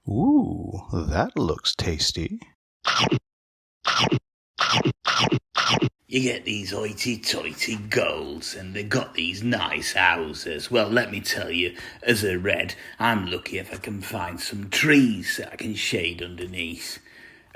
Ooh, that looks tasty. You get these hoity-toity goals, and they got these nice houses. Well, let me tell you, as a red, I'm lucky if I can find some trees that I can shade underneath.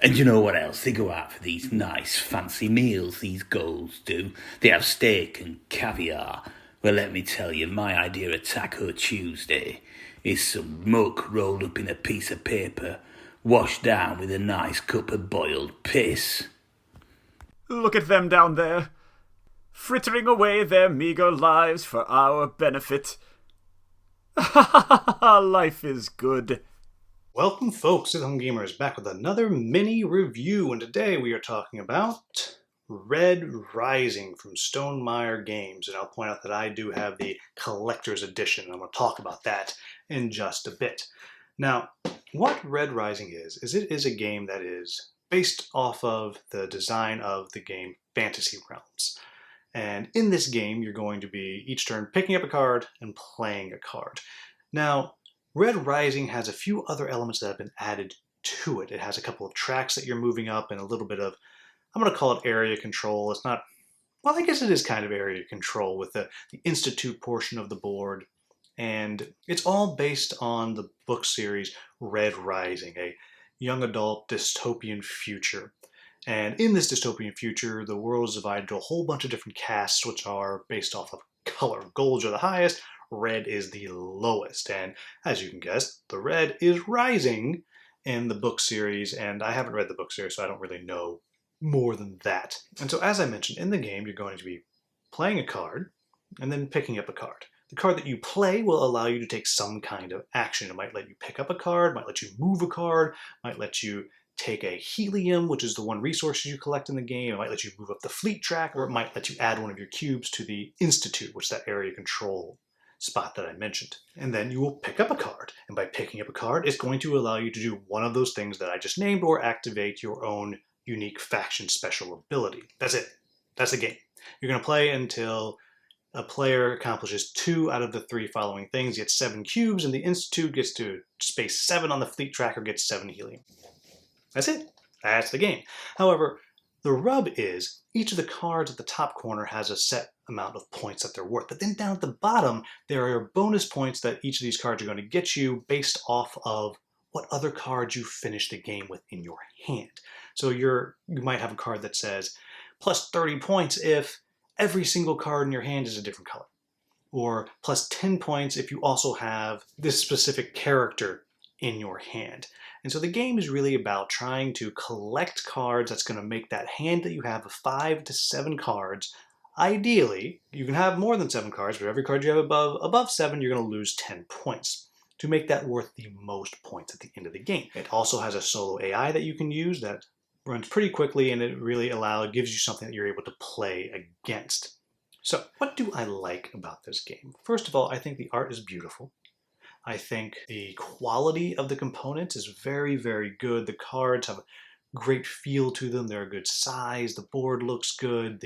And you know what else? They go out for these nice fancy meals, these goals do. They have steak and caviar. Well, let me tell you, my idea of Taco Tuesday is some muck rolled up in a piece of paper, washed down with a nice cup of boiled piss. Look at them down there, frittering away their meager lives for our benefit. Life is good. Welcome, folks, to the Home Gamers, back with another mini review, and today we are talking about Red Rising from Stonemaier Games, and I'll point out that I do have the Collector's Edition, and I'm going to talk about that in just a bit. Now, what Red Rising is it is a game that is based off of the design of the game Fantasy Realms. And in this game, you're going to be each turn picking up a card and playing a card. Now, Red Rising has a few other elements that have been added to it. It has a couple of tracks that you're moving up and a little bit of, I'm going to call it area control. It's not, well, I guess it is kind of area control with the Institute portion of the board. And it's all based on the book series Red Rising, a young adult dystopian future. And in this dystopian future, the world is divided into a whole bunch of different castes, which are based off of color. Golds are the highest, red is the lowest. And as you can guess, the red is rising in the book series, and I haven't read the book series, so I don't really know more than that. And so as I mentioned, in the game, you're going to be playing a card and then picking up a card. The card that you play will allow you to take some kind of action. It might let you pick up a card, might let you move a card, might let you take a helium, which is the one resource you collect in the game. It might let you move up the fleet track, or it might let you add one of your cubes to the Institute, which is that area control spot that I mentioned. And then you will pick up a card. And by picking up a card, it's going to allow you to do one of those things that I just named, or activate your own unique faction special ability. That's it. That's the game. You're going to play until a player accomplishes 2 out of the 3 following things, gets 7 cubes, and the Institute gets to space 7 on the fleet track or gets 7 helium. That's it. That's the game. However, the rub is each of the cards at the top corner has a set amount of points that they're worth. But then down at the bottom, there are bonus points that each of these cards are going to get you based off of what other cards you finish the game with in your hand. So you might have a card that says plus 30 points if every single card in your hand is a different color. Or plus 10 points if you also have this specific character in your hand. And so the game is really about trying to collect cards that's going to make that hand that you have of 5 to 7 cards. Ideally, you can have more than 7 cards, but every card you have above 7, you're going to lose 10 points to make that worth the most points at the end of the game. It also has a solo AI that you can use that runs pretty quickly, and it really gives you something that you're able to play against. So what do I like about this game? First of all, I think the art is beautiful. I think the quality of the components is very, very good. The cards have a great feel to them. They're a good size. The board looks good.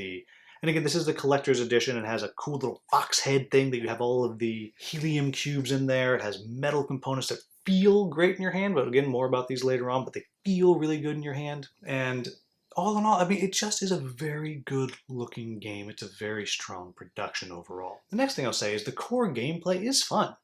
And again, this is the collector's edition. It has a cool little fox head thing that you have all of the helium cubes in there. It has metal components that feel great in your hand, but again, more about these later on, but they feel really good in your hand. And all in all, I mean, it just is a very good looking game. It's a very strong production overall. The next thing I'll say is the core gameplay is fun.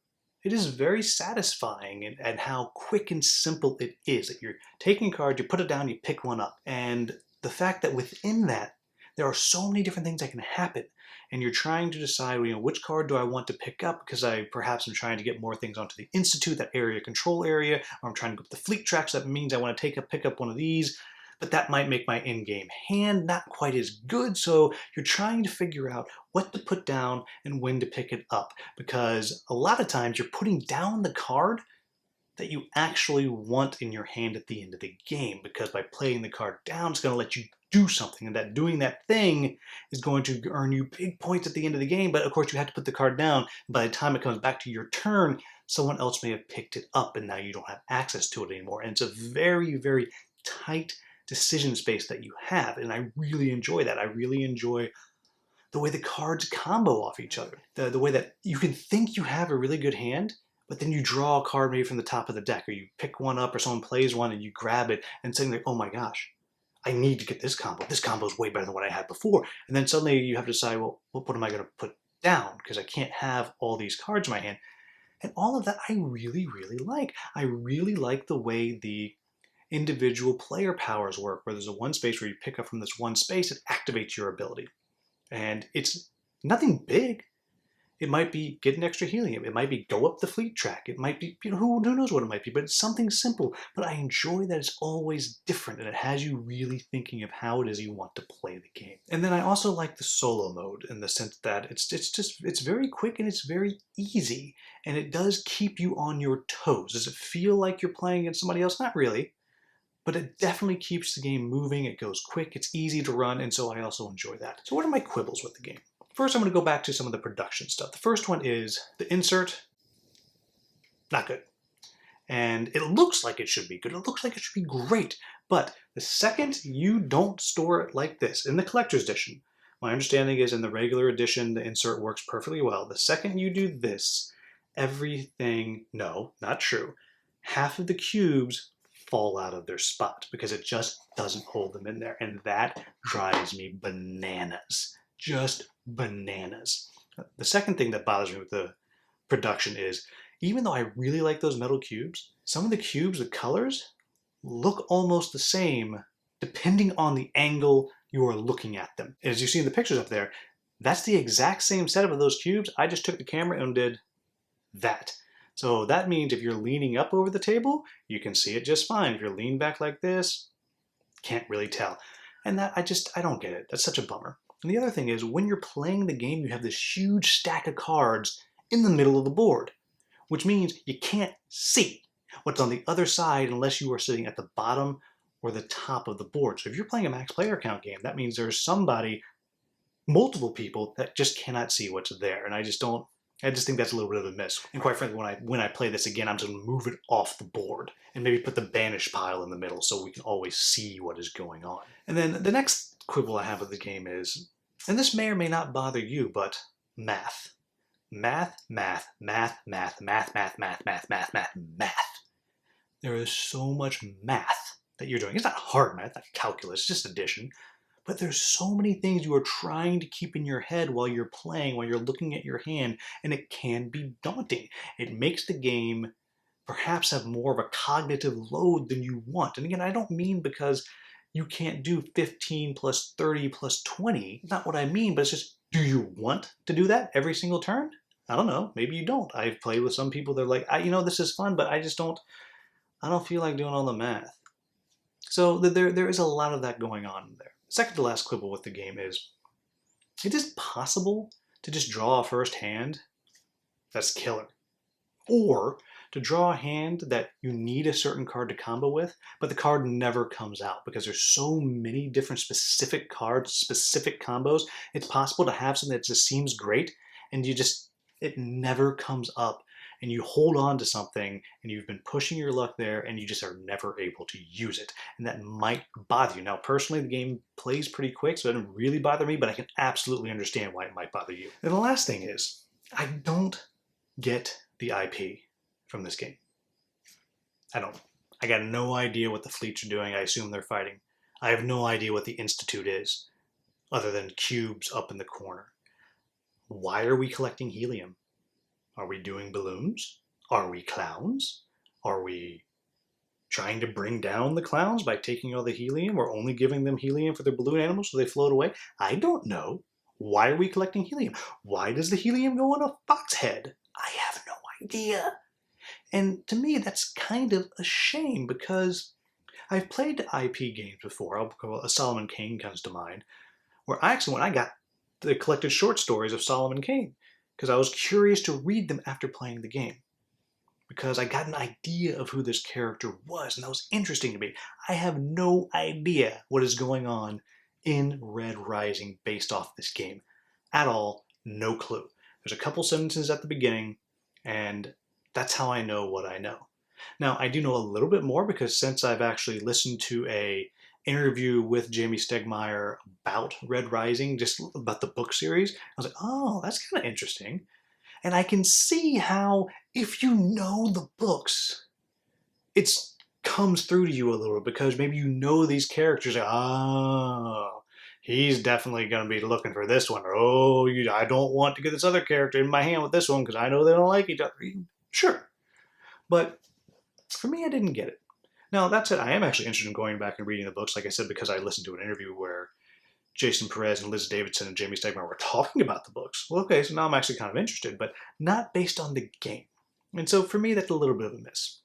It is very satisfying and how quick and simple it is. That you're taking a card, you put it down, you pick one up. And the fact that within that, there are so many different things that can happen. And you're trying to decide, which card do I want to pick up because perhaps I'm trying to get more things onto the Institute, that area control area, or I'm trying to go up the fleet tracks. So that means I want to pick up one of these. But that might make my in-game hand not quite as good, so you're trying to figure out what to put down and when to pick it up, because a lot of times you're putting down the card that you actually want in your hand at the end of the game, because by playing the card down, it's going to let you do something, and that doing that thing is going to earn you big points at the end of the game, but of course you have to put the card down. By the time it comes back to your turn, someone else may have picked it up, and now you don't have access to it anymore, and it's a very, very tight decision space that you have, and I really enjoy that. I really enjoy the way the cards combo off each other. The way that you can think you have a really good hand, but then you draw a card maybe from the top of the deck, or you pick one up, or someone plays one and you grab it and saying like, oh my gosh, I need to get this combo. This combo is way better than what I had before. And then suddenly you have to decide, well, what am I going to put down? Because I can't have all these cards in my hand. And all of that I really, really like. I really like the way the individual player powers work, where there's a one space where you pick up from this one space, it activates your ability. And it's nothing big. It might be get an extra helium. It might be go up the fleet track. It might be, who knows what it might be, but it's something simple. But I enjoy that it's always different and it has you really thinking of how it is you want to play the game. And then I also like the solo mode in the sense that it's very quick and it's very easy. And it does keep you on your toes. Does it feel like you're playing against somebody else? Not really. But it definitely keeps the game moving. It goes quick. It's easy to run. And so I also enjoy that. So what are my quibbles with the game? First, I'm going to go back to some of the production stuff. The first one is the insert, not good. And it looks like it should be good. It looks like it should be great. But the second you don't store it like this, in the collector's edition, my understanding is in the regular edition, the insert works perfectly well. The second you do this, everything, no, not true, half of the cubes fall out of their spot because it just doesn't hold them in there. And that drives me bananas. Just bananas. The second thing that bothers me with the production is, even though I really like those metal cubes, some of the cubes, the colors, look almost the same depending on the angle you are looking at them. As you see in the pictures up there, that's the exact same setup of those cubes. I just took the camera and did that. So that means if you're leaning up over the table, you can see it just fine. If you're leaning back like this, can't really tell. And that, I don't get it. That's such a bummer. And the other thing is, when you're playing the game, you have this huge stack of cards in the middle of the board, which means you can't see what's on the other side unless you are sitting at the bottom or the top of the board. So if you're playing a max player count game, that means there's somebody, multiple people, that just cannot see what's there. And I just think that's a little bit of a miss. And quite frankly, when I play this again, I'm just going to move it off the board and maybe put the banish pile in the middle so we can always see what is going on. And then the next quibble I have with the game is, and this may or may not bother you, but math. Math, math, math, math, math, math, math, math, math, math, math. There is so much math that you're doing. It's not hard math, not calculus, it's just addition. But there's so many things you are trying to keep in your head while you're playing, while you're looking at your hand, and it can be daunting. It makes the game perhaps have more of a cognitive load than you want. And again, I don't mean because you can't do 15 plus 30 plus 20. That's not what I mean, but it's just, do you want to do that every single turn? I don't know. Maybe you don't. I've played with some people, they're like, this is fun, but I don't feel like doing all the math. So there is a lot of that going on there. Second to last quibble with the game is, it is possible to just draw a first hand that's killer. Or to draw a hand that you need a certain card to combo with, but the card never comes out because there's so many different specific cards, specific combos. It's possible to have something that just seems great and it never comes up, and you hold on to something and you've been pushing your luck there and you just are never able to use it. And that might bother you. Now, personally, the game plays pretty quick, so it doesn't really bother me, but I can absolutely understand why it might bother you. And the last thing is, I don't get the IP from this game. I don't. I got no idea what the fleets are doing. I assume they're fighting. I have no idea what the Institute is, other than cubes up in the corner. Why are we collecting helium? Are we doing balloons? Are we clowns? Are we trying to bring down the clowns by taking all the helium, or only giving them helium for their balloon animals so they float away? I don't know. Why are we collecting helium? Why does the helium go on a fox head? I have no idea. And to me, that's kind of a shame, because I've played IP games before. A Solomon Kane comes to mind, where when I got the collected short stories of Solomon Kane, because I was curious to read them after playing the game, because I got an idea of who this character was, and that was interesting to me. I have no idea what is going on in Red Rising based off this game at all. No clue. There's a couple sentences at the beginning, and that's how I know what I know. Now, I do know a little bit more because since I've actually listened to a interview with Jamie Stegmaier about Red Rising, just about the book series, I was like, oh, that's kind of interesting. And I can see how, if you know the books, it comes through to you a little because maybe you know these characters. Oh, he's definitely going to be looking for this one. Or, oh, I don't want to get this other character in my hand with this one because I know they don't like each other. Sure. But for me, I didn't get it. Now, that said, I am actually interested in going back and reading the books, like I said, because I listened to an interview where Jason Perez and Liz Davidson and Jamie Stegmaier were talking about the books. Well, okay, so now I'm actually kind of interested, but not based on the game. And so for me, that's a little bit of a miss.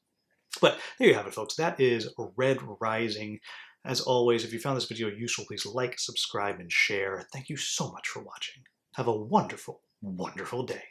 But there you have it, folks. That is Red Rising. As always, if you found this video useful, please like, subscribe, and share. Thank you so much for watching. Have a wonderful, wonderful day.